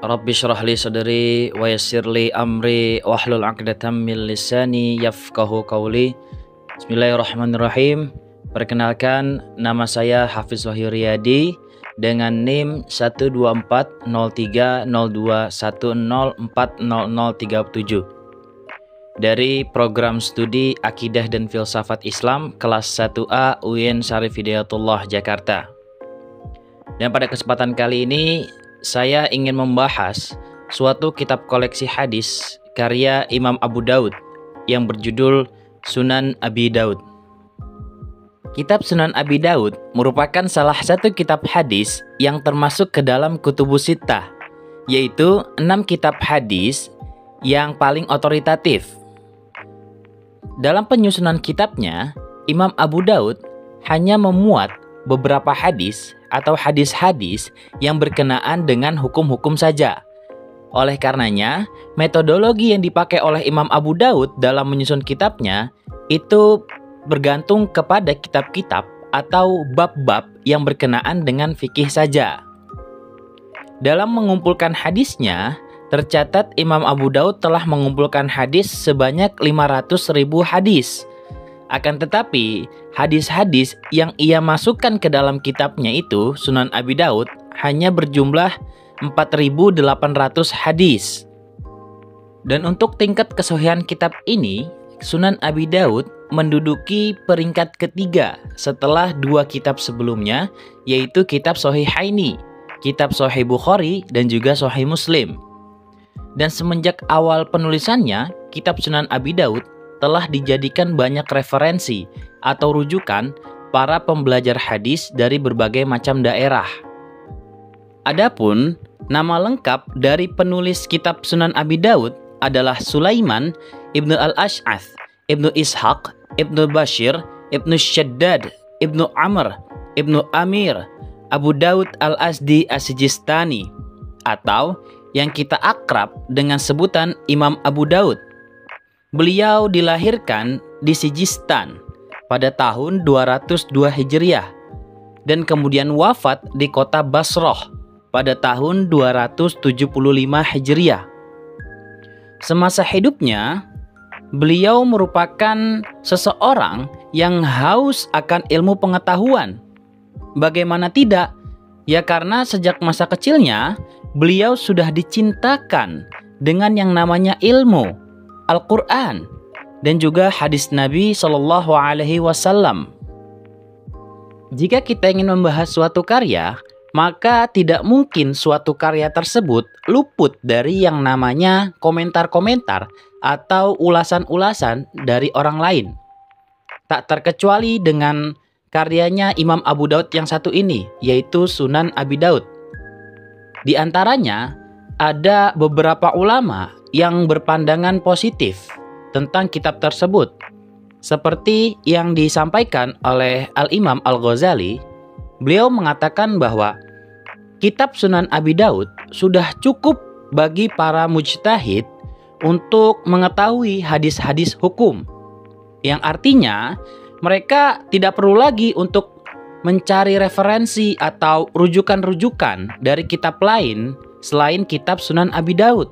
Rabbi shrah li sadri wa yassir li amri wahlul 'uqdatam min lisani yafqahu qawli. Bismillahirrahmanirrahim. Perkenalkan, nama saya Hafiz Wahyu Riyadi dengan NIM 1240210404037 dari program studi Akidah dan Filsafat Islam kelas 1A UIN Syarif Hidayatullah Jakarta. Dan pada kesempatan kali ini saya ingin membahas suatu kitab koleksi hadis karya Imam Abu Daud yang berjudul Sunan Abi Daud. Kitab Sunan Abi Daud merupakan salah satu kitab hadis yang termasuk ke dalam Kutubus Sittah, yaitu 6 kitab hadis yang paling otoritatif. Dalam penyusunan kitabnya, Imam Abu Daud hanya memuat beberapa hadis atau hadis-hadis yang berkenaan dengan hukum-hukum saja. Oleh karenanya, metodologi yang dipakai oleh Imam Abu Daud dalam menyusun kitabnya itu bergantung kepada kitab-kitab atau bab-bab yang berkenaan dengan fikih saja. Dalam mengumpulkan hadisnya, tercatat Imam Abu Daud telah mengumpulkan hadis sebanyak 500.000 hadis. Akan tetapi, hadis-hadis yang ia masukkan ke dalam kitabnya itu, Sunan Abi Daud, hanya berjumlah 4.800 hadis. Dan untuk tingkat kesohihan kitab ini, Sunan Abi Daud menduduki peringkat ketiga setelah 2 kitab sebelumnya, yaitu kitab Shahihaini, kitab Sahih Bukhari, dan juga Sahih Muslim. Dan semenjak awal penulisannya, kitab Sunan Abi Daud telah dijadikan banyak referensi atau rujukan para pembelajar hadis dari berbagai macam daerah. Adapun nama lengkap dari penulis kitab Sunan Abi Daud adalah Sulaiman Ibnu Al-Ash'ath, Ibnu Ishaq, Ibnu Bashir, Ibnu Shaddad, Ibnu Amr, Ibnu Amir, Abu Daud Al-Azdi As-Sijistani, atau yang kita akrab dengan sebutan Imam Abu Daud. Beliau dilahirkan di Sijistan pada tahun 202 Hijriah dan kemudian wafat di kota Basrah pada tahun 275 Hijriah. Semasa hidupnya, beliau merupakan seseorang yang haus akan ilmu pengetahuan. Bagaimana tidak? Ya karena sejak masa kecilnya, beliau sudah dicintakan dengan yang namanya ilmu, Al-Quran, dan juga hadis Nabi Shallallahu Alaihi Wasallam. Jika kita ingin membahas suatu karya, maka tidak mungkin suatu karya tersebut luput dari yang namanya komentar-komentar atau ulasan-ulasan dari orang lain. Tak terkecuali dengan karyanya Imam Abu Daud yang satu ini, yaitu Sunan Abi Daud. Di antaranya, ada beberapa ulama yang berpandangan positif tentang kitab tersebut. Seperti yang disampaikan oleh Al-Imam Al-Ghazali, beliau mengatakan bahwa kitab Sunan Abi Daud sudah cukup bagi para mujtahid untuk mengetahui hadis-hadis hukum. Yang artinya, mereka tidak perlu lagi untuk mencari referensi atau rujukan-rujukan dari kitab lain selain kitab Sunan Abi Daud.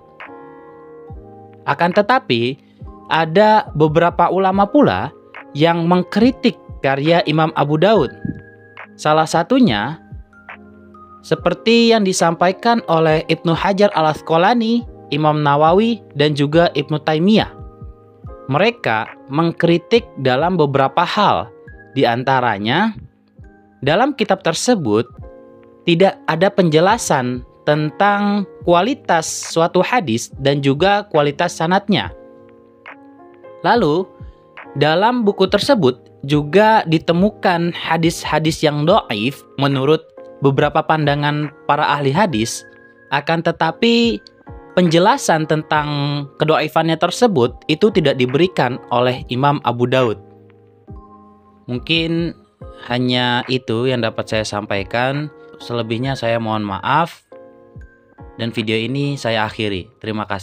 Akan tetapi, ada beberapa ulama pula yang mengkritik karya Imam Abu Daud. Salah satunya, seperti yang disampaikan oleh Ibnu Hajar Al-Asqalani, Imam Nawawi, dan juga Ibnu Taimiyah. Mereka mengkritik dalam beberapa hal. Di antaranya, dalam kitab tersebut tidak ada penjelasan tentang kualitas suatu hadis dan juga kualitas sanadnya. Lalu, dalam buku tersebut juga ditemukan hadis-hadis yang dhaif menurut beberapa pandangan para ahli hadis, akan tetapi penjelasan tentang kedhaifannya tersebut itu tidak diberikan oleh Imam Abu Daud. Mungkin hanya itu yang dapat saya sampaikan. Selebihnya saya mohon maaf. Dan video ini saya akhiri. Terima kasih.